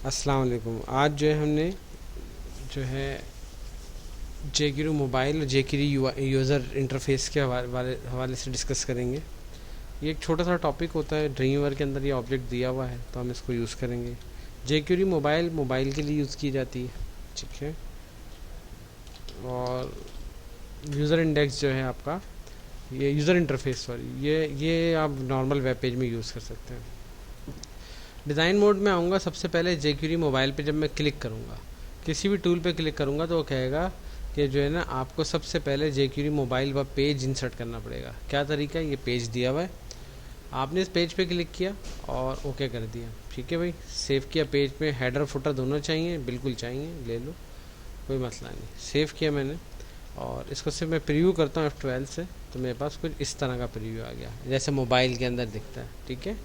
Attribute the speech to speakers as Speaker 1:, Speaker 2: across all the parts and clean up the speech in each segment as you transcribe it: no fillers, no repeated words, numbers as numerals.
Speaker 1: अस्सलाम वालेकुम। आज जो है हमने जो है जेक्यू मोबाइल और जेक्यू यूज़र इंटरफेस के हवाले से डिस्कस करेंगे। ये एक छोटा सा टॉपिक होता है, ड्रीमवीवर के अंदर ये ऑब्जेक्ट दिया हुआ है तो हम इसको यूज़ करेंगे। जेक्यू मोबाइल के लिए यूज़ की जाती है, ठीक है। और यूज़र इंडेक्स जो है आपका, ये यूज़र इंटरफेस सॉरी, ये आप नॉर्मल वेब पेज में यूज़ कर सकते हैं। डिज़ाइन मोड में आऊँगा। सबसे पहले जेक्यूरी मोबाइल पे जब मैं क्लिक करूँगा, किसी भी टूल पे क्लिक करूँगा तो वो कहेगा कि जो है ना आपको सबसे पहले जेक्यूरी मोबाइल व पेज इंसर्ट करना पड़ेगा। क्या तरीका है, ये पेज दिया हुआ है, आपने इस पेज पे क्लिक किया और ओके कर दिया, ठीक है भाई। सेव किया, पेज पे हेडर फुटर दोनों चाहिए, बिल्कुल चाहिए, ले लो, कोई मसला नहीं। सेव किया मैंने और इसको सिर्फ मैं प्रीव्यू करता हूँ F12 से, तो मेरे पास कुछ इस तरह का प्रीव्यू आ गया जैसे मोबाइल के अंदर दिखता है, ठीक है।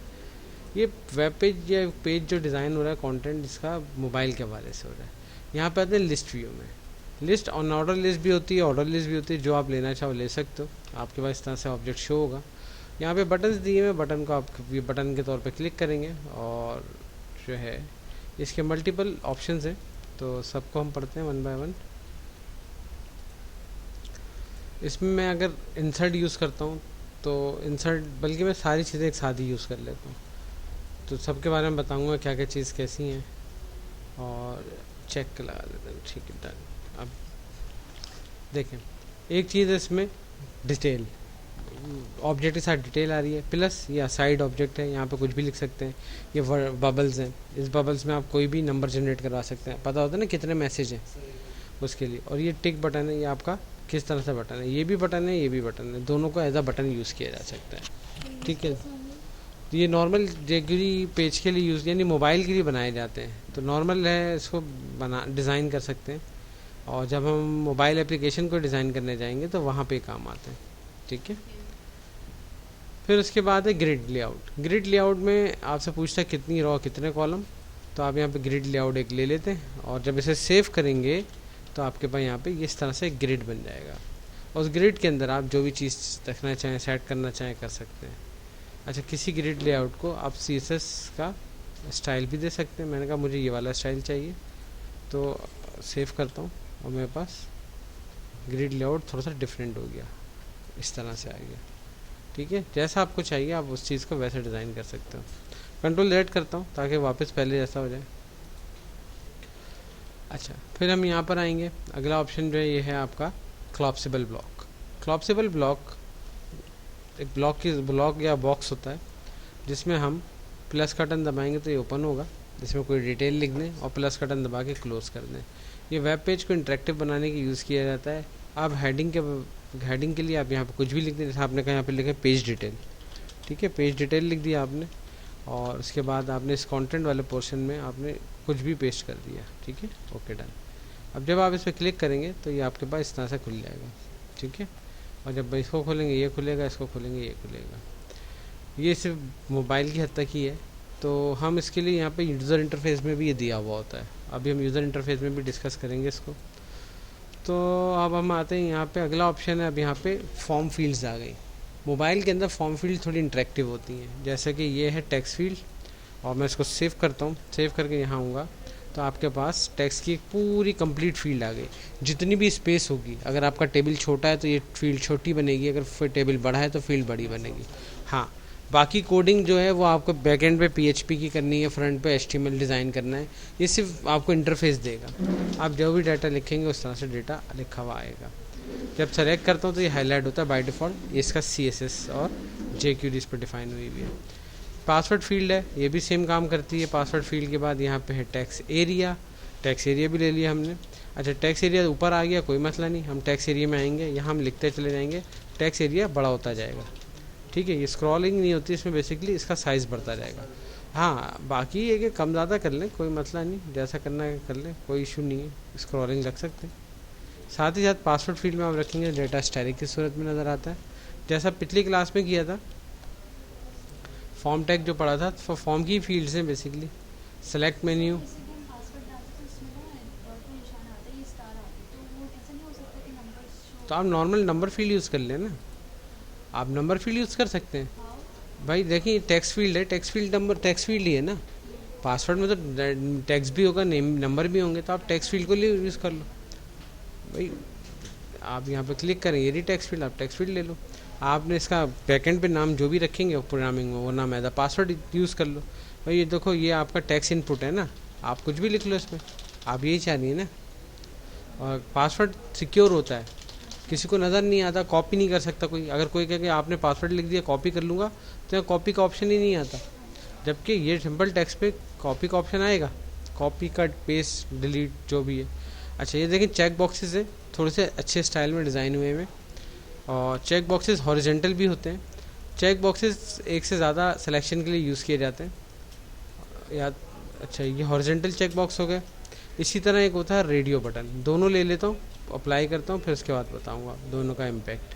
Speaker 1: ये वेब पेज या पेज जो डिज़ाइन हो रहा है, कंटेंट इसका मोबाइल के हवाले से हो रहा है। यहाँ पे आते हैं लिस्ट व्यू में। लिस्ट ऑन ऑर्डर लिस्ट भी होती है, ऑर्डर लिस्ट भी होती है, जो आप लेना चाहो ले सकते हो। आपके पास इस तरह से ऑब्जेक्ट शो होगा। यहाँ पे बटन्स दिए हुए, बटन को आप बटन के तौर पे क्लिक करेंगे और जो है इसके मल्टीपल ऑप्शंस हैं, तो सबको हम पढ़ते हैं वन बाय वन। इसमें मैं अगर इंसर्ट यूज़ करता हूँ तो इंसर्ट, बल्कि मैं सारी चीज़ें एक साथ ही यूज़ कर लेता हूँ, तो सबके बारे में बताऊंगा क्या क्या चीज़ कैसी हैं और चेक लगा देते हैं, ठीक है, डन। अब देखें, एक चीज़ है इसमें डिटेल, ऑब्जेक्ट के साथ डिटेल आ रही है, प्लस या साइड ऑब्जेक्ट है, यहाँ पे कुछ भी लिख सकते हैं। ये बबल्स हैं, इस बबल्स में आप कोई भी नंबर जनरेट करवा सकते हैं, पता होता है ना कितने मैसेज हैं उसके लिए। और ये टिक बटन है, ये आपका किस तरह से बटन है, ये भी बटन है, ये भी बटन है, दोनों को एज अ बटन यूज़ किया जा सकता है, ठीक है। तो ये नॉर्मल जेक्यूरी पेज के लिए यूज़, यानी मोबाइल के लिए बनाए जाते हैं, तो नॉर्मल है, इसको बना डिज़ाइन कर सकते हैं। और जब हम मोबाइल एप्लीकेशन को डिज़ाइन करने जाएंगे तो वहाँ पे काम आते हैं, ठीक है। फिर उसके बाद है ग्रिड लेआउट। ग्रिड लेआउट में आपसे पूछता है कितनी रो कितने कॉलम, तो आप यहाँ पे ग्रिड लेआउट एक ले लेते हैं और जब इसे सेव करेंगे तो आपके पास यहाँ पे इस तरह से ग्रिड बन जाएगा। और उस ग्रिड के अंदर आप जो भी चीज़ रखना चाहें, सेट करना चाहें, कर सकते हैं। अच्छा, किसी ग्रिड लेआउट को आप CSS का स्टाइल भी दे सकते हैं। मैंने कहा मुझे ये वाला स्टाइल चाहिए, तो सेव करता हूँ और मेरे पास ग्रिड लेआउट थोड़ा सा डिफरेंट हो गया, इस तरह से आ गया, ठीक है। जैसा आपको चाहिए आप उस चीज़ को वैसे डिज़ाइन कर सकते हो। कंट्रोल Z करता हूँ ताकि वापस पहले जैसा हो जाए। अच्छा, फिर हम यहाँ पर आएंगे। अगला ऑप्शन जो है ये है आपका क्लॉप्सिबल ब्लॉक। क्लॉप्सिबल ब्लॉक एक ब्लॉक या बॉक्स होता है जिसमें हम प्लस का बटन दबाएंगे तो ये ओपन होगा, जिसमें कोई डिटेल लिख दें और प्लस का बटन दबा के क्लोज़ कर दें। ये वेब पेज को इंटरेक्टिव बनाने के यूज़ किया जाता है। आप हेडिंग के लिए आप यहाँ पे कुछ भी लिख दें, जैसे आपने कहा यहाँ पे लिखे पेज डिटेल, ठीक है, पेज डिटेल लिख दिया आपने। और उसके बाद आपने इस कंटेंट वाले पोर्शन में आपने कुछ भी पेस्ट कर दिया, ठीक है, ओके डन। अब जब आप इस पर क्लिक करेंगे तो ये आपके पास इस तरह से खुल जाएगा, ठीक है। और जब इसको खोलेंगे ये खुलेगा, इसको खोलेंगे ये खुलेगा। ये सिर्फ मोबाइल की हद तक ही है, तो हम इसके लिए यहाँ पे यूज़र इंटरफेस में भी ये दिया हुआ होता है। अभी हम यूज़र इंटरफेस में भी डिस्कस करेंगे इसको। तो अब हम आते हैं यहाँ पे, अगला ऑप्शन है। अब यहाँ पे फॉर्म फील्ड्स आ गई। मोबाइल के अंदर फॉर्म फील्ड थोड़ी इंटरेक्टिव होती हैं, जैसे कि ये है टेक्स्ट फील्ड, और मैं इसको सेव करता हूँ। सेव करके यहाँ आऊँगा तो आपके पास टेक्स्ट की एक पूरी कंप्लीट फील्ड आ गई। जितनी भी स्पेस होगी, अगर आपका टेबल छोटा है तो ये फील्ड छोटी बनेगी, अगर फिर टेबल बड़ा है तो फील्ड बड़ी बनेगी। हाँ, बाकी कोडिंग जो है वो आपको बैकएंड पे PHP की करनी है, फ्रंट पे HTML डिज़ाइन करना है। ये सिर्फ आपको इंटरफेस देगा, आप जो भी डाटा लिखेंगे उस तरह से डाटा लिखा हुआ आएगा। जब सेलेक्ट करता हूँ तो ये हाईलाइट होता है बाय डिफ़ॉल्ट। ये इसका CSS और JQuery इस पर डिफाइन हुई हुई है। पासवर्ड फील्ड है, ये भी सेम काम करती है। पासवर्ड फील्ड के बाद यहाँ पे है टेक्स्ट एरिया। टेक्स्ट एरिया भी ले लिया हमने। अच्छा, टेक्स्ट एरिया ऊपर आ गया, कोई मसला नहीं, हम टेक्स्ट एरिया में आएंगे, यहाँ हम लिखते चले जाएंगे, टेक्स्ट एरिया बड़ा होता जाएगा, ठीक है। ये स्क्रॉलिंग नहीं होती इसमें, बेसिकली इसका साइज़ बढ़ता जाएगा। हाँ, बाकी ये कि कम ज़्यादा कर लें, कोई मसला नहीं, जैसा करना है कर लें, कोई इशू नहीं है, स्क्रॉलिंग रख सकते हैं। साथ ही साथ पासवर्ड फील्ड में आप रखेंगे डेटा स्टाइलिंग की सूरत में नज़र आता है, जैसा पिछली क्लास में किया था। फॉर्म टैग जो पढ़ा था, फॉर्म की फील्ड्स हैं बेसिकली। सेलेक्ट मेन्यू, तो आप नॉर्मल नंबर फील्ड यूज़ कर लें ना, आप नंबर फील्ड यूज़ कर सकते हैं। भाई देखिए, टेक्स्ट फील्ड है, text field number text field ही है ना, पासवर्ड में तो टेक्स्ट भी होगा, नेम नंबर भी होंगे, तो आप टेक्स्ट फील्ड को यूज़ कर लो भाई। आप यहाँ पे क्लिक करें, ये टेक्स्ट फील्ड, आप टेक्स्ट फील्ड ले लो। आपने इसका बैकएंड पे नाम जो भी रखेंगे प्रोग्रामिंग में, वो नाम एज अ पासवर्ड यूज़ कर लो भाई। ये देखो, ये आपका टेक्स्ट इनपुट है ना, आप कुछ भी लिख लो इसमें, आप यही चाह रही है ना। और पासवर्ड सिक्योर होता है, किसी को नज़र नहीं आता, कॉपी नहीं कर सकता कोई। अगर कोई कहे कि आपने पासवर्ड लिख दिया कॉपी कर लूँगा, तो यहाँ कॉपी का ऑप्शन ही नहीं आता। जबकि ये सिंपल टेक्स्ट पे कॉपी का ऑप्शन आएगा, कॉपी कट पेस्ट डिलीट जो भी है। अच्छा, ये देखिए चेक बॉक्सेस है, थोड़े से अच्छे स्टाइल में डिज़ाइन हुए हैं। और चेक बॉक्सेस हॉरिजेंटल भी होते हैं। चेक बॉक्सेस एक से ज़्यादा सिलेक्शन के लिए यूज़ किए जाते हैं या अच्छा, ये हॉरिजेंटल चेक बॉक्स हो गए। इसी तरह एक होता है रेडियो बटन, दोनों ले लेता हूँ, अप्लाई करता हूँ, फिर उसके बाद बताऊँगा दोनों का इम्पैक्ट।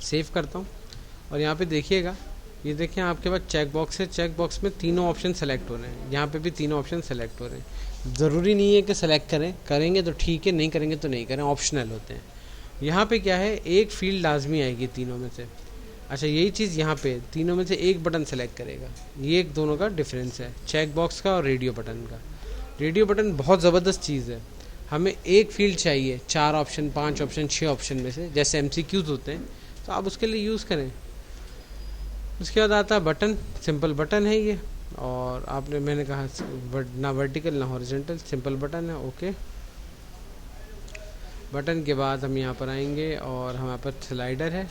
Speaker 1: सेव करता हूँ और यहाँ पे देखिएगा, ये देखिए आपके पास चेक बॉक्स है, चेक बॉक्स में तीनों ऑप्शन सेलेक्ट हो रहे हैं। यहाँ पे भी तीनों ऑप्शन सेलेक्ट हो रहे हैं। ज़रूरी नहीं है कि सेलेक्ट करें, करेंगे तो ठीक है, नहीं करेंगे तो नहीं करें, ऑप्शनल होते हैं। यहाँ पे क्या है, एक फील्ड लाजमी आएगी तीनों में से। अच्छा, यही चीज़ यहाँ पे तीनों में से एक बटन सेलेक्ट करेगा। ये एक दोनों का डिफरेंस है, चेक बॉक्स का और रेडियो बटन का। रेडियो बटन बहुत ज़बरदस्त चीज़ है। हमें एक फील्ड चाहिए 4 ऑप्शन 5 ऑप्शन 6 ऑप्शन में से, जैसे MCQs होते हैं, तो आप उसके लिए यूज़ करें। उसके बाद आता है बटन, सिंपल बटन है ये। और आपने, मैंने कहा ना वर्टिकल ना हॉरिजॉन्टल, सिंपल बटन है। ओके, बटन के बाद हम यहाँ पर आएंगे और हमारे पास स्लाइडर है।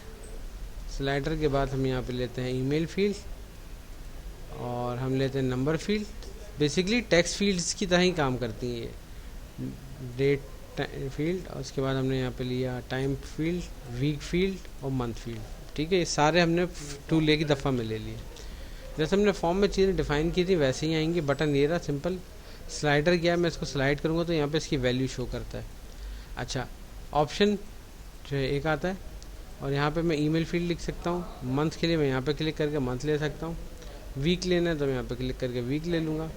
Speaker 1: स्लाइडर के बाद हम यहाँ पे लेते हैं ईमेल फील्ड और हम लेते हैं number field. Basically text fields की तरह ही काम करती हैं ये, डेट फील्ड। और उसके बाद हमने यहाँ पे लिया टाइम फील्ड, वीक फील्ड और मंथ फील्ड। ठीक है, ये सारे हमने टूल एक ही दफ़ा में ले लिए। जैसे हमने फॉर्म में चीज़ें डिफाइन की थी वैसे ही आएंगी। बटन ये रहा सिंपल। स्लाइडर क्या है, मैं इसको स्लाइड करूँगा तो यहाँ पे इसकी वैल्यू शो करता है। अच्छा, ऑप्शन जो है एक आता है और यहाँ पे मैं ईमेल फील्ड लिख सकता हूँ। मंथ के लिए मैं यहाँ पे क्लिक करके मंथ ले सकता हूँ। वीक लेना है तो मैं यहाँ पे क्लिक करके वीक ले लूँगा।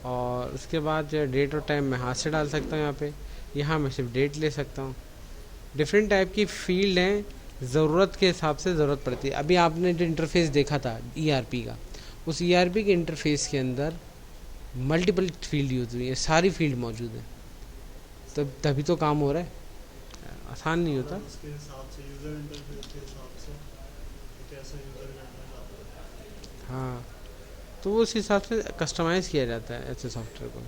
Speaker 1: और उसके बाद जो है डेट और टाइम मैं हाथ से डाल सकता हूँ। यहाँ मैं सिर्फ डेट ले सकता हूँ। डिफरेंट टाइप की फील्ड हैं, ज़रूरत के हिसाब से ज़रूरत पड़ती है। अभी आपने जो इंटरफेस देखा था ERP का, उस ERP के इंटरफेस के अंदर मल्टीपल फील्ड यूज हुई है, सारी फील्ड मौजूद है, तो तभी तो काम हो रहा है। आसान नहीं होता। हाँ, तो वो उस हिसाब से कस्टमाइज़ किया जाता है ऐसे सॉफ्टवेयर को।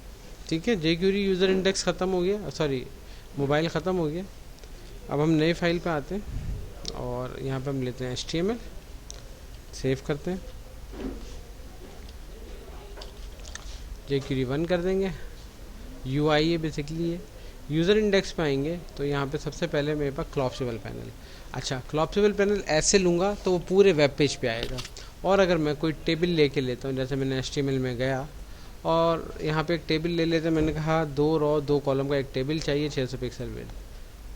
Speaker 1: ठीक है, jQuery यूज़र इंडेक्स ख़त्म हो गया, सॉरी मोबाइल ख़त्म हो गया। अब हम नए फाइल पे आते हैं और यहाँ पे हम लेते हैं HTML, सेव करते हैं, jQuery 1 कर देंगे। UI है बेसिकली ये। यूज़र इंडेक्स पे आएंगे तो यहाँ पे सबसे पहले मेरे पास क्लॉप्सिबल पैनल। अच्छा, क्लॉप्सिबल पैनल ऐसे लूँगा तो वो पूरे वेब पेज पे आएगा। और अगर मैं कोई टेबल लेके लेता हूँ, जैसे मैंने HTML में गया और यहाँ पे एक टेबल ले लेते हैं, मैंने कहा 2 रो 2 कॉलम का एक टेबल चाहिए 600 पिक्सल में।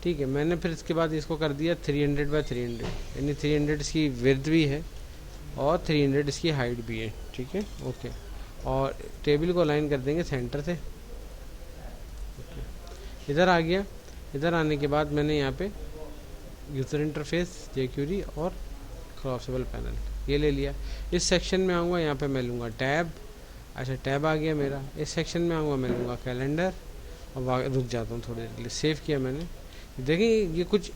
Speaker 1: ठीक है, मैंने फिर इसके बाद इसको कर दिया 300 बाय 300, यानी 300 इसकी विड्थ भी है और 300 इसकी हाइट भी है। ठीक है, ओके। और टेबल को अलाइन कर देंगे सेंटर से। इधर आ गया। इधर आने के बाद मैंने यहाँ पे यूज़र इंटरफेस, jQuery और क्लॉप्सिबल पैनल ये ले लिया। इस सेक्शन में आऊँगा, यहाँ पे मैं लूँगा टैब। अच्छा, टैब आ गया मेरा। इस सेक्शन में आऊँगा, मैं लूँगा कैलेंडर और रुक जाता हूँ थोड़ी देर के लिए। सेव किया मैंने। देखिए, ये कुछ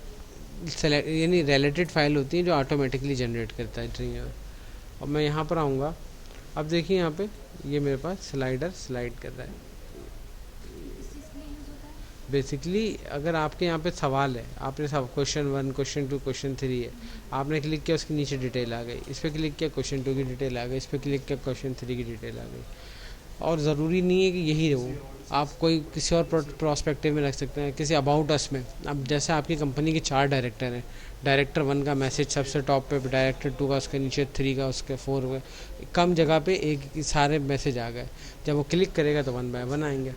Speaker 1: यानी रिलेटेड फाइल होती है जो ऑटोमेटिकली जनरेट करता है। और मैं यहाँ पर आऊँगा। अब देखिए यहाँ पे ये मेरे पास स्लाइडर स्लाइड कर रहा है। बेसिकली अगर आपके यहाँ पे सवाल है, आपने सब क्वेश्चन 1 क्वेश्चन 2 क्वेश्चन 3 है, आपने क्लिक किया उसके नीचे डिटेल आ गई, इस पर क्लिक किया क्वेश्चन 2 की डिटेल आ गई, इस पर क्लिक किया क्वेश्चन 3 की डिटेल आ गई। और ज़रूरी नहीं है कि यही हो, आप कोई किसी और प्रोस्पेक्टिव में रख सकते हैं, किसी अबाउट अस में। अब जैसे आपकी कंपनी के 4 डायरेक्टर हैं, डायरेक्टर 1 का मैसेज सबसे टॉप पे, डायरेक्टर 2 का उसके नीचे, 3 का उसके 4 का, कम जगह पे एक सारे मैसेज आ गए। जब वो क्लिक करेगा तो 1 बाय 1 आएंगे।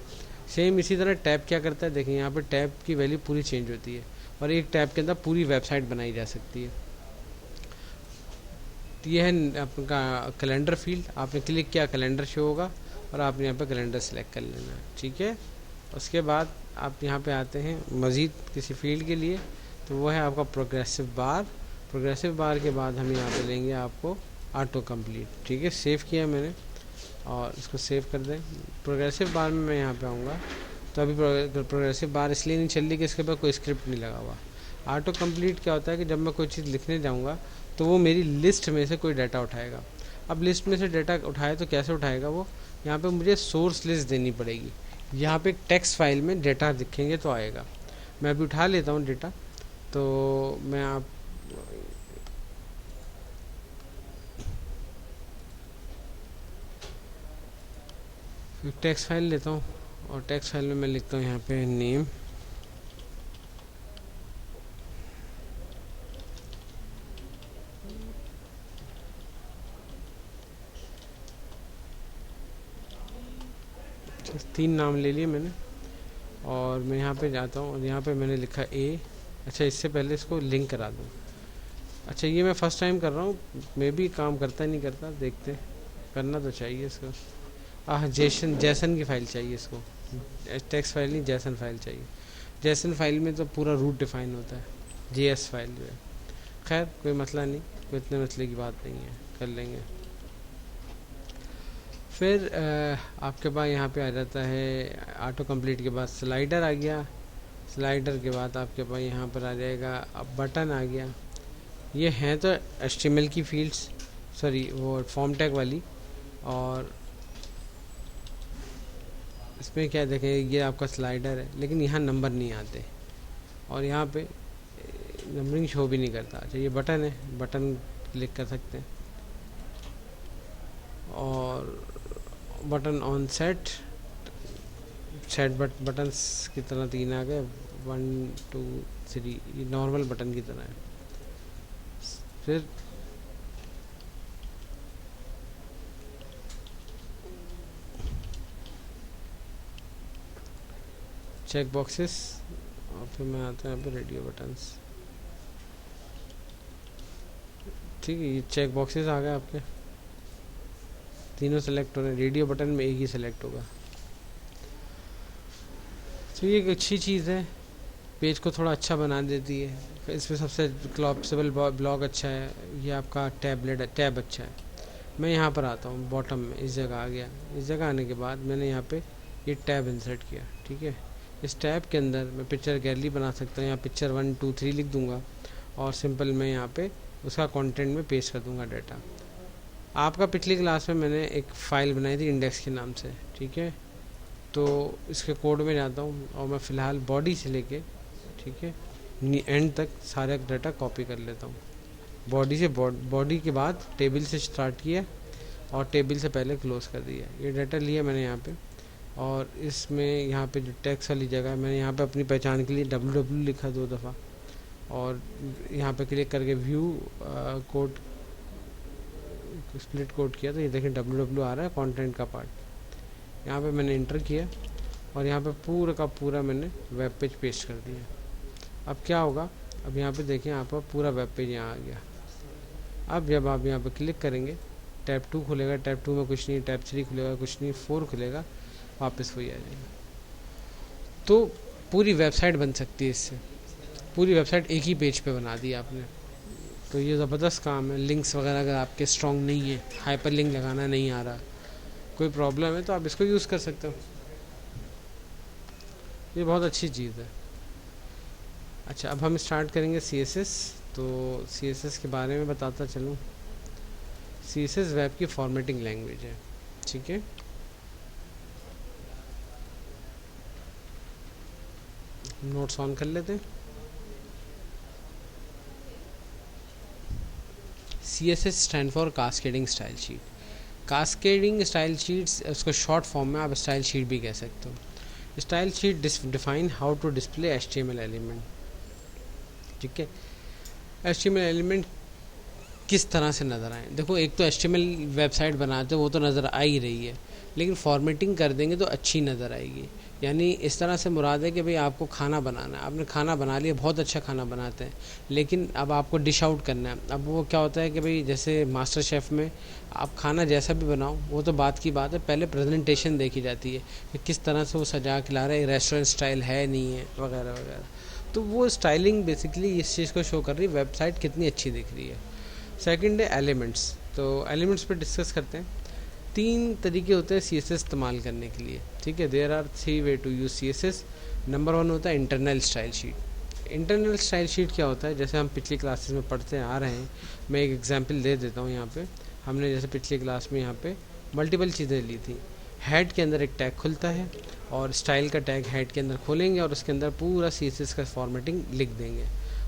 Speaker 1: सेम इसी तरह टैब क्या करता है, देखिए यहाँ पे टैब की वैल्यू पूरी चेंज होती है और एक टैब के अंदर पूरी वेबसाइट बनाई जा सकती है। तो ये है आपका कैलेंडर फील्ड। आपने क्लिक किया कैलेंडर शो होगा और आपने यहाँ पे कैलेंडर सेलेक्ट कर लेना है। ठीक है, उसके बाद आप यहाँ पे आते हैं मज़ीद किसी फील्ड के लिए, तो वो है आपका प्रोग्रेसिव बार, प्रोग्रेसिव बार के बाद हम यहाँ पे लेंगे आपको ऑटो कंप्लीट। ठीक है, सेव किया मैंने और इसको सेव कर दें। प्रोग्रेसिव बार में मैं यहाँ पे आऊँगा तो अभी प्रोग्रेसिव बार इसलिए नहीं चल रही कि इसके ऊपर कोई स्क्रिप्ट नहीं लगा हुआ। ऑटो कंप्लीट क्या होता है कि जब मैं कोई चीज़ लिखने जाऊँगा तो वो मेरी लिस्ट में से कोई डाटा उठाएगा। अब लिस्ट में से डाटा उठाए तो कैसे उठाएगा वो, यहाँ पे मुझे सोर्स लिस्ट देनी पड़ेगी। यहाँ पे एक टेक्स्ट फाइल में डाटा दिखेंगे तो आएगा। मैं अभी उठा लेता हूँ डाटा, तो मैं आप टेक्स्ट फाइल लेता हूँ और टेक्स्ट फाइल में मैं लिखता हूँ यहाँ पे नेम, तीन नाम ले लिए मैंने और मैं यहाँ पे जाता हूँ और यहाँ पे मैंने लिखा ए। अच्छा, इससे पहले इसको लिंक करा दूँ। अच्छा, ये मैं फर्स्ट टाइम कर रहा हूँ, मे भी काम करता नहीं करता, देखते, करना तो चाहिए इसको। जैसन की फ़ाइल चाहिए इसको, टेक्स्ट फाइल नहीं, जैसन फाइल चाहिए। जैसन फाइल में तो पूरा रूट डिफाइन होता है, जेएस फाइल जो है। खैर कोई मसला नहीं, कोई इतने मसले की बात नहीं है, कर लेंगे। फिर आपके पास यहाँ पे आ जाता है ऑटो कंप्लीट के बाद स्लाइडर आ गया। स्लाइडर के बाद आपके पास यहाँ पर आ जाएगा अब बटन आ गया। ये हैं तो HTML की फील्ड्स, सॉरी वो फॉर्म टैग वाली, और इसमें क्या देखें, ये आपका स्लाइडर है लेकिन यहाँ नंबर नहीं आते और यहाँ पे नंबरिंग शो भी नहीं करता। अच्छा, ये बटन है, बटन क्लिक कर सकते हैं और बटन ऑन सेट बटन्स की तरह तीन आ गए, 1 2 3, ये नॉर्मल बटन की तरह है। फिर चेक बॉक्सेस और फिर मैं आता हूँ यहाँ पे रेडियो बटन्स। ठीक है, ये चेक बॉक्सेस आ गए आपके, तीनों सेलेक्ट हो रहे हैं। रेडियो बटन में एक ही सेलेक्ट होगा। तो ये एक अच्छी चीज़ है, पेज को थोड़ा अच्छा बना देती है। इसमें सबसे क्लॉप्सिबल ब्लॉक अच्छा है, ये आपका टैब अच्छा है। मैं यहाँ पर आता हूँ बॉटम में, इस जगह आ गया। इस जगह आने के बाद मैंने यहाँ पे ये टैब इंसर्ट किया। ठीक है, इस टैब के अंदर मैं पिक्चर गैलरी बना सकता हूँ। यहाँ पिक्चर 1 2 3 लिख दूँगा और सिंपल मैं यहाँ पे उसका कंटेंट में पेस्ट कर दूँगा डाटा। आपका पिछली क्लास में मैंने एक फ़ाइल बनाई थी इंडेक्स के नाम से। ठीक है, तो इसके कोड में जाता हूँ और मैं फ़िलहाल बॉडी से लेके, ठीक है, एंड तक सारा डाटा कॉपी कर लेता हूँ। बॉडी से बॉडी के बाद टेबल से स्टार्ट किया और टेबल से पहले क्लोज कर दिया। ये डाटा लिया मैंने यहाँ पे और इसमें यहाँ पे जो टेक्स्ट वाली जगह है, मैंने यहाँ पे अपनी पहचान के लिए www लिखा 2 दफ़ा और यहाँ पे क्लिक करके व्यू कोड स्प्लिट कोड किया तो ये देखें www आ रहा है, कंटेंट का पार्ट। यहाँ पे मैंने इंटर किया और यहाँ पे पूरा का पूरा मैंने वेब पेज पेस्ट कर दिया। अब क्या होगा, अब यहाँ पे देखें आपका पूरा वेब पेज यहाँ आ गया। अब जब आप यहाँ पे क्लिक करेंगे टैब 2 खुलेगा, टैब 2 में कुछ नहीं, टैब 3 खुलेगा कुछ नहीं, 4 खुलेगा, वापस वही आ जाएगा। तो पूरी वेबसाइट बन सकती है इससे, पूरी वेबसाइट एक ही पेज पे बना दी आपने। तो ये ज़बरदस्त काम है। लिंक्स वगैरह अगर आपके स्ट्रॉन्ग नहीं है, हाइपर लिंक लगाना नहीं आ रहा, कोई प्रॉब्लम है, तो आप इसको यूज़ कर सकते हो। ये बहुत अच्छी चीज़ है। अच्छा, अब हम स्टार्ट करेंगे CSS। तो CSS के बारे में बताता चलूँ। CSS वेब की फॉर्मेटिंग लैंग्वेज है। ठीक है, नोट्स ऑन कर लेते हैं। CSS stand for cascading style sheet. Cascading style sheets, उसको शॉर्ट फॉर्म में आप स्टाइल शीट भी कह सकते हो। Style sheet define how to display HTML element. ठीक है, HTML एलिमेंट किस तरह से नज़र आए। देखो, एक तो HTML वेबसाइट बनाते हो वो तो नज़र आ ही रही है, लेकिन फॉर्मेटिंग कर देंगे तो अच्छी नज़र आएगी। यानी इस तरह से मुराद है कि भाई आपको खाना बनाना है, आपने खाना बना लिया, बहुत अच्छा खाना बनाते हैं, लेकिन अब आपको डिश आउट करना है। अब वो क्या होता है कि भाई जैसे मास्टर शेफ़ में आप खाना जैसा भी बनाओ वो तो बात की बात है, पहले प्रेजेंटेशन देखी जाती है कि किस तरह से वो सजा के ला रहा है, रेस्टोरेंट स्टाइल है नहीं है वगैरह वगैरह। तो वो स्टाइलिंग बेसिकली इस चीज़ को शो कर रही है वेबसाइट कितनी अच्छी दिख रही है। सेकंड है एलिमेंट्स। तो एलिमेंट्स पे डिस्कस करते हैं। 3 तरीके होते हैं CSS इस्तेमाल करने के लिए, ठीक है। There are 3 way to use CSS। Number 1 होता है internal style sheet. Internal style sheet क्या होता है, जैसे हम पिछली क्लासेस में पढ़ते आ रहे हैं, मैं एक एग्जांपल दे देता हूँ यहाँ पे। हमने जैसे पिछली क्लास में यहाँ पे मल्टीपल चीज़ें ली थी। हेड के अंदर एक टैग खुलता है और स्टाइल का टैग हेड के अंदर खोलेंगे और उसके अंदर पूरा CSS का फॉर्मेटिंग लिख देंगे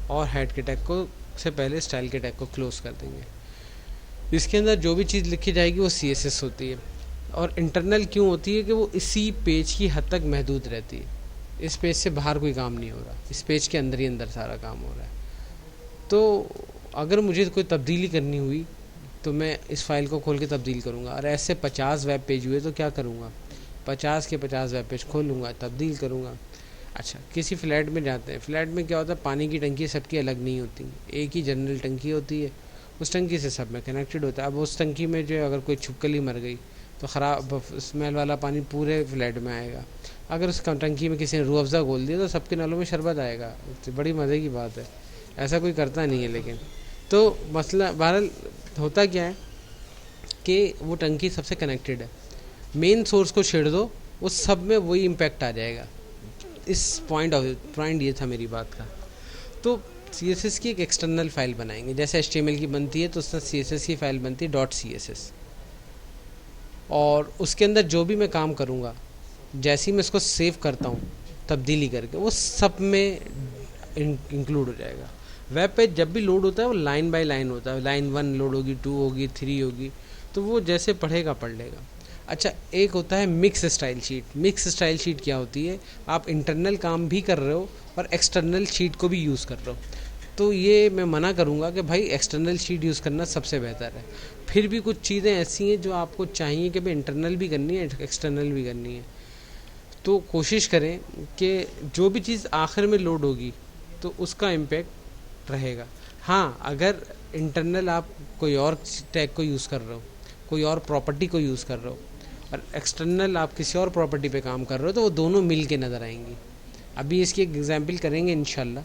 Speaker 1: और हेड के टैग को से पहले स्टाइल के टैग को क्लोज कर देंगे। इसके अंदर जो भी चीज़ लिखी जाएगी वो CSS होती है। और इंटरनल क्यों होती है कि वो इसी पेज की हद तक महदूद रहती है। इस पेज से बाहर कोई काम नहीं हो रहा, इस पेज के अंदर ही अंदर सारा काम हो रहा है। तो अगर मुझे कोई तब्दीली करनी हुई तो मैं इस फाइल को खोल के तब्दील करूँगा, और ऐसे 50 वेब पेज हुए तो क्या करूँगा, 50 के 50 वेब पेज खोलूँगा, तब्दील करूँगा। अच्छा, किसी फ्लैट में जाते हैं। फ्लैट में क्या होता है, पानी की टंकी सबकी अलग नहीं होती, एक ही जनरल टंकी होती है, उस टंकी से सब में कनेक्टेड होता है। अब उस टंकी में जो अगर कोई छिपकली मर गई तो ख़राब स्मेल वाला पानी पूरे फ्लैट में आएगा। अगर उस टंकी में किसी ने रूह अफ़ज़ा घोल दिया तो सबके नलों में शरबत आएगा। तो बड़ी मज़े की बात है, ऐसा कोई करता नहीं है। लेकिन तो मसला बहरहाल होता क्या है कि वो टंकी सबसे कनेक्टेड है, मेन सोर्स को छेड़ दो, उस सब में वही इम्पैक्ट आ जाएगा। इस पॉइंट ये था मेरी बात का। तो CSS की एक एक्सटर्नल फाइल बनाएंगे, जैसे HTML की बनती है तो उसमें CSS की फाइल बनती है .css, और उसके अंदर जो भी मैं काम करूँगा, जैसे ही मैं इसको सेव करता हूँ तब्दीली करके, वो सब में इंक्लूड हो जाएगा। वेब पेज जब भी लोड होता है वो लाइन बाय लाइन होता है, लाइन 1 लोड होगी, 2 होगी, 3 होगी, तो वो जैसे पढ़ेगा पढ़ लेगा। अच्छा, एक होता है mix style sheet. Mix style sheet क्या होती है, आप इंटरनल काम भी कर रहे हो और एक्सटर्नल शीट को भी यूज़ कर रहे हो। तो ये मैं मना करूँगा कि भाई एक्सटर्नल शीट यूज़ करना सबसे बेहतर है। फिर भी कुछ चीज़ें ऐसी हैं जो आपको चाहिए कि भाई इंटरनल भी करनी है, एक्सटर्नल भी करनी है, तो कोशिश करें कि जो भी चीज़ आखिर में लोड होगी तो उसका इम्पेक्ट रहेगा। हाँ, अगर इंटरनल आप कोई और टैग को यूज़ कर रहे हो, कोई और प्रॉपर्टी को यूज़ कर रहे हो, और एक्सटर्नल आप किसी और प्रॉपर्टी पे काम कर रहे हो, तो वो दोनों मिल के नज़र आएंगी। अभी इसकी एक एग्जांपल करेंगे इंशाल्लाह,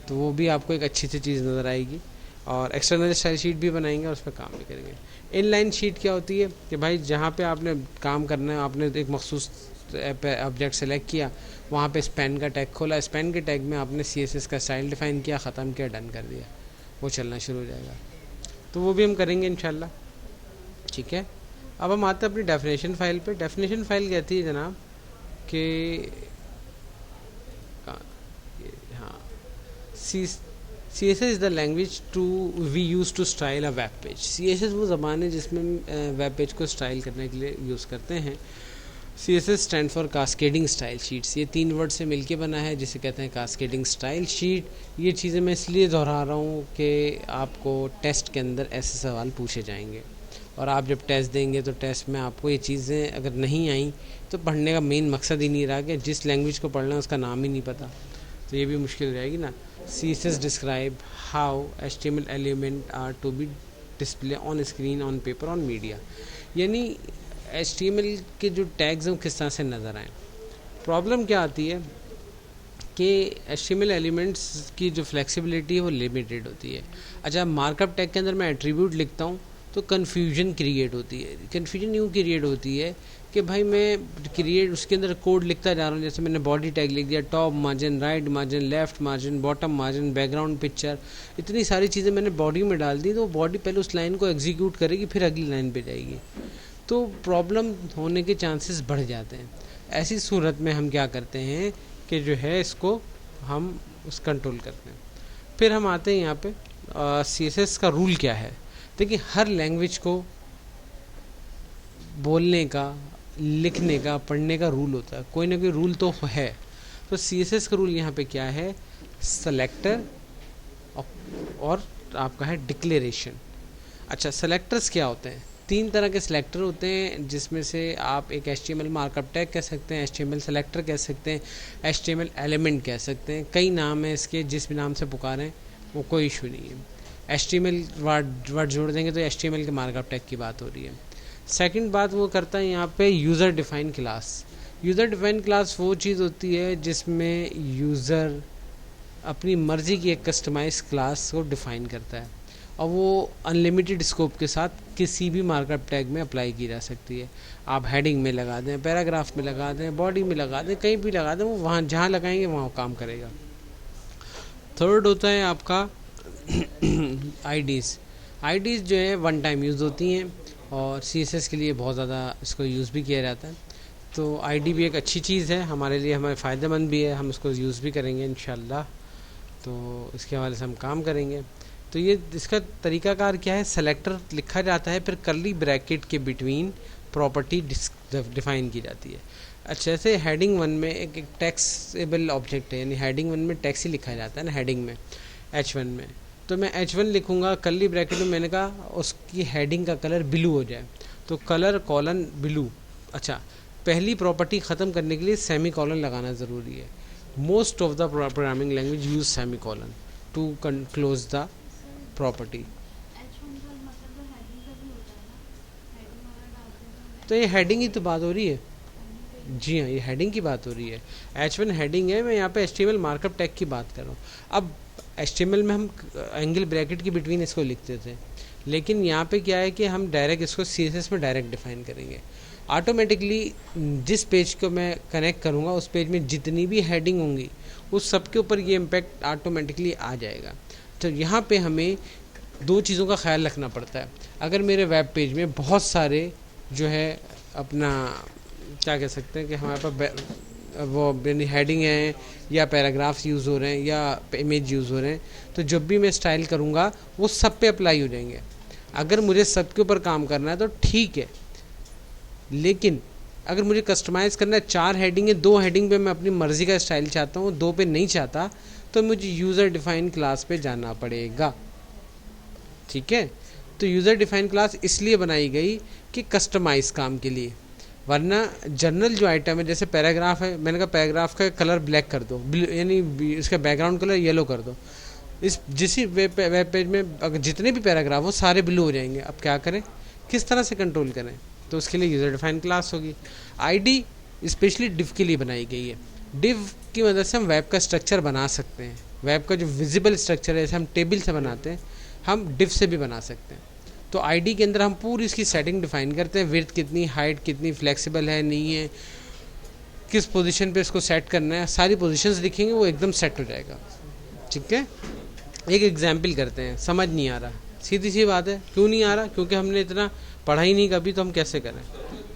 Speaker 1: तो वो भी आपको एक अच्छी सी चीज़ नज़र आएगी। और एक्सटर्नल स्टाइल शीट भी बनाएंगे और उस पर काम भी करेंगे। इनलाइन शीट क्या होती है कि भाई जहाँ पे आपने काम करना है, आपने एक मखसूस ऑब्जेक्ट सेलेक्ट किया, वहाँ पे स्पैन का टैग खोला, स्पैन के टैग में आपने CSS का स्टाइल डिफ़ाइन किया, ख़त्म किया, डन कर दिया, वो चलना शुरू हो जाएगा। तो वो भी हम करेंगे इंशाल्लाह, ठीक है। अब हम आते हैं अपनी डेफिनेशन फ़ाइल पे। डेफिनेशन फ़ाइल कहती है जनाब कि हाँ, CSS is the language we use to style a web page. CSS वो ज़बान है जिसमें वेब पेज को स्टाइल करने के लिए यूज़ करते हैं। CSS stand for cascading style sheets. ये 3 वर्ड से मिलके बना है, जिसे कहते हैं कास्केडिंग स्टाइल शीट। ये चीज़ें मैं इसलिए दोहरा रहा हूँ कि आपको टेस्ट के अंदर ऐसे सवाल पूछे जाएंगे, और आप जब टेस्ट देंगे तो टेस्ट में आपको ये चीज़ें अगर नहीं आई तो पढ़ने का मेन मकसद ही नहीं रहा कि जिस लैंग्वेज को पढ़ना है उसका नाम ही नहीं पता, तो ये भी मुश्किल हो जाएगी ना। CSS describe how HTML element are to be display on screen, on paper, on media. यानी HTML के जो टैग्स हैं वो किस तरह से नज़र आएँ। प्रॉब्लम क्या आती है कि HTML एलिमेंट्स की जो फ्लेक्सिबिलिटी है वो लिमिटेड होती है। अच्छा, मार्कअप टैग के अंदर मैं एट्रीब्यूट लिखता हूँ तो कन्फ्यूजन क्रिएट होती है। कन्फ्यूजन यूँ क्रिएट होती है कि भाई मैं उसके अंदर कोड लिखता जा रहा हूँ, जैसे मैंने बॉडी टैग लिख दिया, top margin, right margin, left margin, bottom margin, background picture, इतनी सारी चीज़ें मैंने बॉडी में डाल दी, तो बॉडी पहले उस लाइन को एग्जीक्यूट करेगी, फिर अगली लाइन पे जाएगी, तो प्रॉब्लम होने के चांसेस बढ़ जाते हैं। ऐसी सूरत में हम क्या करते हैं कि जो है इसको हम उस कंट्रोल करते हैं। फिर हम आते हैं यहाँ पे CSS का रूल क्या है। देखिए, हर लैंग्वेज को बोलने का, लिखने का, पढ़ने का रूल होता है, कोई ना कोई रूल तो है। तो CSS का रूल यहाँ पे क्या है, सेलेक्टर और आपका है डिक्लेरेशन। अच्छा, सेलेक्टर्स क्या होते हैं, 3 तरह के सिलेक्टर होते हैं, जिसमें से आप एक HTML मार्कअप टैग कह सकते हैं, HTML सेलेक्टर कह सकते हैं, HTML एलिमेंट कह सकते हैं, कई नाम है इसके, जिस भी नाम से पुकारें वो कोई इशू नहीं है। HTML वर्ड जोड़ देंगे तो HTML के मार्कअप टैग की बात हो रही है। सेकंड बात वो करता है यहाँ पे user define class. User define class वो चीज़ होती है जिसमें यूज़र अपनी मर्ज़ी की एक कस्टमाइज क्लास को डिफ़ाइन करता है और वो अनलिमिटेड स्कोप के साथ किसी भी मार्कअप टैग में अप्लाई की जा सकती है। आप हेडिंग में लगा दें, पैराग्राफ में लगा दें, बॉडी में लगा दें, कहीं भी लगा दें, वो वहाँ जहाँ लगाएंगे वहाँ काम करेगा। थर्ड होता है आपका आईडीज़ जो है वन टाइम यूज़ होती हैं और सीएसएस के लिए बहुत ज़्यादा इसको यूज़ भी किया जाता है। तो आईडी भी एक अच्छी चीज़ है हमारे लिए, हमारे फ़ायदेमंद भी है, हम इसको यूज़ भी करेंगे इंशाल्लाह। तो इसके हवाले से हम काम करेंगे। तो ये इसका तरीकाकार क्या है, सेलेक्टर लिखा जाता है, फिर कर्ली ब्रैकेट के बिटवीन प्रॉपर्टी डिफाइन की जाती है। अच्छा, जैसे हेडिंग 1 में एक टैक्सेबल ऑब्जेक्ट है, यानी हेडिंग 1 में टैक्स ही लिखा जाता है ना हेडिंग में, H1 में। तो मैं H1 लिखूँगा, कर्ली ब्रैकेट में मैंने कहा उसकी हेडिंग का कलर ब्लू हो जाए, तो कलर कॉलन ब्लू। अच्छा, पहली प्रॉपर्टी ख़त्म करने के लिए सेमी कॉलन लगाना ज़रूरी है। Most of the programming language use semi colon to close the property. तो ये हेडिंग ही तो बात हो रही है। जी हाँ, ये हेडिंग की बात हो रही है। H1 हेडिंग है, मैं यहाँ पे HTML मार्कअप टैग की बात कर रहा हूँ। अब HTML में हम एंगल ब्रैकेट के बिटवीन इसको लिखते थे, लेकिन यहाँ पे क्या है कि हम डायरेक्ट इसको CSS में डायरेक्ट डिफाइन करेंगे। ऑटोमेटिकली जिस पेज को मैं कनेक्ट करूँगा उस पेज में जितनी भी हेडिंग होंगी उस सब के ऊपर ये इम्पैक्ट ऑटोमेटिकली आ जाएगा। तो यहाँ पे हमें दो चीज़ों का ख्याल रखना पड़ता है। अगर मेरे वेब पेज में बहुत सारे जो है अपना क्या कह सकते हैं कि हमारे पास वो हेडिंग है या पैराग्राफ्स यूज़ हो रहे हैं या इमेज यूज़ हो रहे हैं, तो जब भी मैं स्टाइल करूँगा वो सब पे अप्लाई हो जाएंगे। अगर मुझे सब के ऊपर काम करना है तो ठीक है, लेकिन अगर मुझे कस्टमाइज़ करना है 4 हेडिंग है, 2 हेडिंग पे मैं अपनी मर्ज़ी का स्टाइल चाहता हूँ, 2 पे नहीं चाहता, तो मुझे यूज़र डिफाइन क्लास पे जाना पड़ेगा। ठीक है, तो यूज़र डिफाइन क्लास इसलिए बनाई गई कि कस्टमाइज़ काम के लिए, वरना जनरल जो आइटम है जैसे पैराग्राफ है, मैंने कहा पैराग्राफ का कलर ब्लैक कर दो, यानी इसका बैकग्राउंड कलर येलो कर दो। इस जिस वेब पेज में अगर जितने भी पैराग्राफ हो सारे ब्लू हो जाएंगे। अब क्या करें, किस तरह से कंट्रोल करें? तो उसके लिए यूज़र डिफाइन क्लास होगी। आईडी स्पेशली डिव के लिए बनाई गई है। डिव की मदद से हम वेब का स्ट्रक्चर बना सकते हैं। वेब का जो विजिबल स्ट्रक्चर है, जैसे हम टेबल से बनाते हैं, हम डिव से भी बना सकते हैं। तो आईडी के अंदर हम पूरी इसकी सेटिंग डिफाइन करते हैं, विड्थ कितनी, हाइट कितनी, फ्लेक्सिबल है नहीं है, किस पोजीशन पे इसको सेट करना है, सारी पोजीशंस लिखेंगे, वो एकदम सेट हो जाएगा। ठीक है, एक एग्जाम्पल करते हैं। समझ नहीं आ रहा, सीधी सी बात है, क्यों नहीं आ रहा? क्योंकि हमने इतना पढ़ा ही नहीं कभी, तो हम कैसे करें?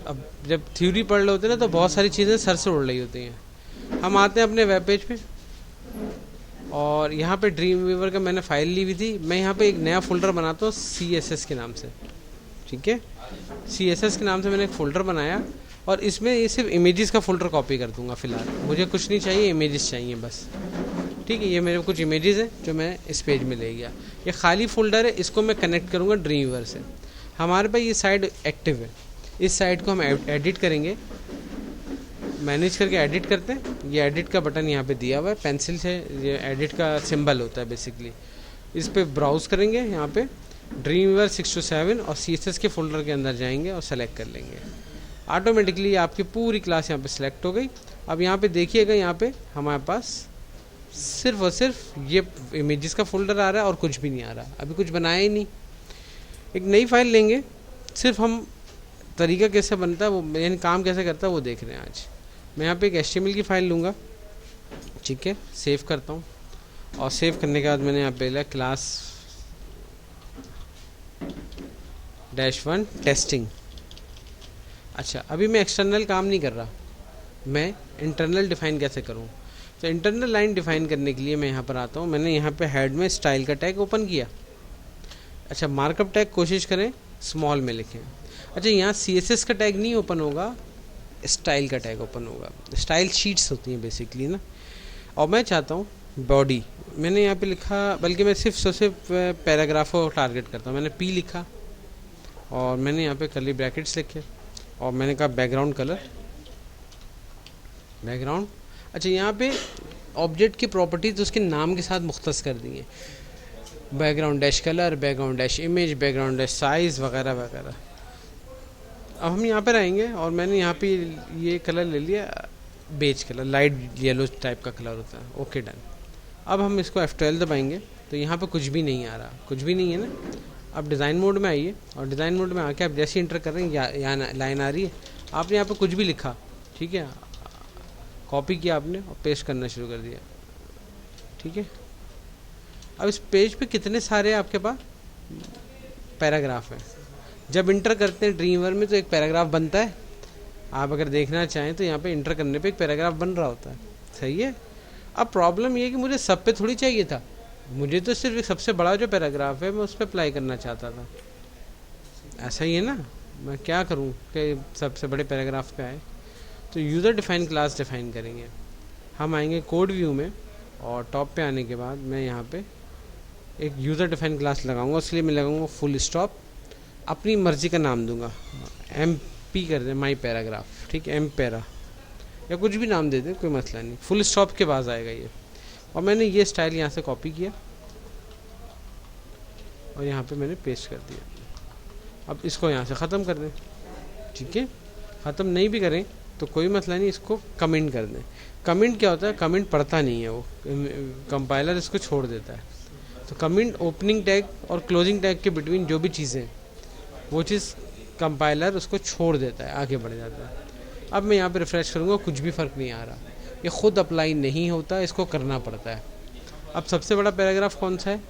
Speaker 1: अब जब थ्योरी पढ़ रहे होते हैं ना, तो बहुत सारी चीज़ें सर से उड़ रही होती हैं। हम आते हैं अपने वेब पेज पे और यहाँ पे ड्रीम वीवर का मैंने फ़ाइल ली हुई थी। मैं यहाँ पे एक नया फ़ोल्डर बनाता हूँ CSS के नाम से। ठीक है, CSS के नाम से मैंने एक फ़ोल्डर बनाया और इसमें ये सिर्फ इमेजेस का फ़ोल्डर कॉपी कर दूँगा फ़िलहाल। मुझे कुछ नहीं चाहिए, इमेजेस चाहिए बस। ठीक है, ये मेरे कुछ इमेजेस हैं जो मैं इस पेज में ले गया। ये खाली फ़ोल्डर है, इसको मैं कनेक्ट करूँगा ड्रीम वीवर से। हमारे पास ये साइड एक्टिव है, इस साइड को हम एडिट करेंगे, मैनेज करके एडिट करते हैं। ये एडिट का बटन यहाँ पे दिया हुआ है, पेंसिल से ये एडिट का सिंबल होता है बेसिकली। इस पे ब्राउज़ करेंगे, यहाँ पे ड्रीम वीवर 6 to 7 और CSS के फोल्डर के अंदर जाएंगे और सेलेक्ट कर लेंगे। ऑटोमेटिकली आपकी पूरी क्लास यहाँ पे सिलेक्ट हो गई। अब यहाँ पे देखिएगा, यहाँ पे हमारे पास सिर्फ और सिर्फ ये इमेजेस का फोल्डर आ रहा है और कुछ भी नहीं आ रहा। अभी कुछ बनाया ही नहीं। एक नई फाइल लेंगे, सिर्फ हम तरीका कैसे बनता है वो, यानी काम कैसे करता है वो देख रहे हैं आज। मैं यहाँ पे एक HTML की फ़ाइल लूँगा। ठीक है, सेव करता हूँ और सेव करने के बाद मैंने यहाँ पे लिया क्लास -1 टेस्टिंग। अच्छा, अभी मैं एक्सटर्नल काम नहीं कर रहा, मैं इंटरनल डिफ़ाइन कैसे करूँ? तो इंटरनल लाइन डिफ़ाइन करने के लिए मैं यहाँ पर आता हूँ। मैंने यहाँ पे हेड में स्टाइल का टैग ओपन किया। अच्छा, मार्कअप टैग कोशिश करें स्मॉल में लिखें। अच्छा, यहाँ CSS का टैग नहीं ओपन होगा, स्टाइल का टैग ओपन होगा। स्टाइल शीट्स होती हैं बेसिकली ना। और मैं चाहता हूँ बॉडी, मैंने यहाँ पे लिखा, बल्कि मैं सिर्फ पैराग्राफ को टारगेट करता हूँ। मैंने P लिखा और मैंने यहाँ पे कर्ली ब्रैकेट्स लिखे और मैंने कहा बैकग्राउंड कलर, बैकग्राउंड। अच्छा, यहाँ पे ऑब्जेक्ट की प्रॉपर्टीज उसके नाम के साथ मुख्तस कर दी हैं, background dash colour, background dash image, background dash size वगैरह वगैरह। अब हम यहाँ पर आएंगे और मैंने यहाँ पे ये कलर ले लिया, beige colour, light yellow type का कलर होता है। Okay, done. अब हम इसको F12 दबाएंगे तो यहाँ पे कुछ भी नहीं आ रहा, कुछ भी नहीं है ना। अब डिज़ाइन मोड में आइए और डिज़ाइन मोड में आके आप जैसे इंटर कर रहे हैं यहाँ लाइन आ रही है, आपने यहाँ पे कुछ भी लिखा, ठीक है, कॉपी किया आपने और पेस्ट करना शुरू कर दिया, ठीक है। अब इस पेज पे कितने सारे आपके पास पैराग्राफ हैं। जब इंटर करते हैं ड्रीमवीवर में तो एक पैराग्राफ बनता है, आप अगर देखना चाहें तो यहाँ पे इंटर करने पे एक पैराग्राफ बन रहा होता है, सही है। अब प्रॉब्लम ये है कि मुझे सब पे थोड़ी चाहिए था, मुझे तो सिर्फ एक सबसे बड़ा जो पैराग्राफ है मैं उस पर अप्लाई करना चाहता था, ऐसा ही है ना। मैं क्या करूँ कि सबसे बड़े पैराग्राफ पे आए। तो यूज़र डिफाइन क्लास डिफाइन करेंगे, हम आएंगे कोड व्यू में और टॉप पे आने के बाद मैं यहाँ पे एक यूज़र डिफाइन क्लास लगाऊंगा। उसके लिए मैं लगाऊंगा फुल स्टॉप, अपनी मर्ज़ी का नाम दूंगा, MP कर दें माई पैराग्राफ, ठीक है, एम पैरा या कुछ भी नाम दे दें, कोई मसला नहीं। फुल स्टॉप के बाद आएगा ये, और मैंने ये स्टाइल यहाँ से कॉपी किया और यहाँ पे मैंने पेस्ट कर दिया। अब इसको यहाँ से ख़त्म कर दें, ठीक है। ख़त्म नहीं भी करें तो कोई मसला नहीं, इसको कमेंट कर दें। कमेंट क्या होता है, कमेंट पढ़ता नहीं है वो, कंपाइलर इसको छोड़ देता है। तो कमेंट ओपनिंग टैग और क्लोजिंग टैग के बिटवीन जो भी चीज़ें, वो चीज़ कंपाइलर उसको छोड़ देता है, आगे बढ़ जाता है। अब मैं यहाँ पे रिफ़्रेश करूँगा, कुछ भी फ़र्क नहीं आ रहा, ये ख़ुद अप्लाई नहीं होता, इसको करना पड़ता है। अब सबसे बड़ा पैराग्राफ कौन सा है,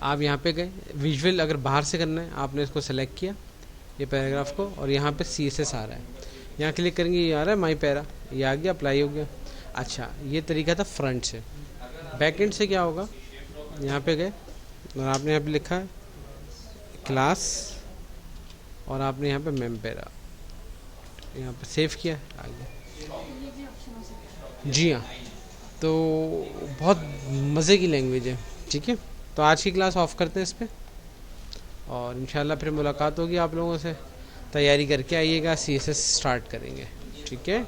Speaker 1: आप यहाँ पे गए, विजुअल अगर बाहर से करना है आपने इसको सेलेक्ट किया ये पैराग्राफ को, और यहाँ पे CSS आ रहा है, यहाँ क्लिक करेंगे, ये आ रहा है माई पैरा, ये आ गया, अप्लाई हो गया। अच्छा, ये तरीका था फ्रंट से। बैक एंड से क्या होगा, यहाँ पे गए और आपने यहाँ पे लिखा है क्लास और आपने यहाँ पे मेम पैरा, यहाँ पे सेव किया, आ गया। जी हाँ, तो बहुत मज़े की लैंग्वेज है, ठीक है। तो आज की क्लास ऑफ करते हैं इस पर, और इंशाल्लाह फिर मुलाकात होगी आप लोगों से। तैयारी करके आइएगा, CSS स्टार्ट करेंगे, ठीक है।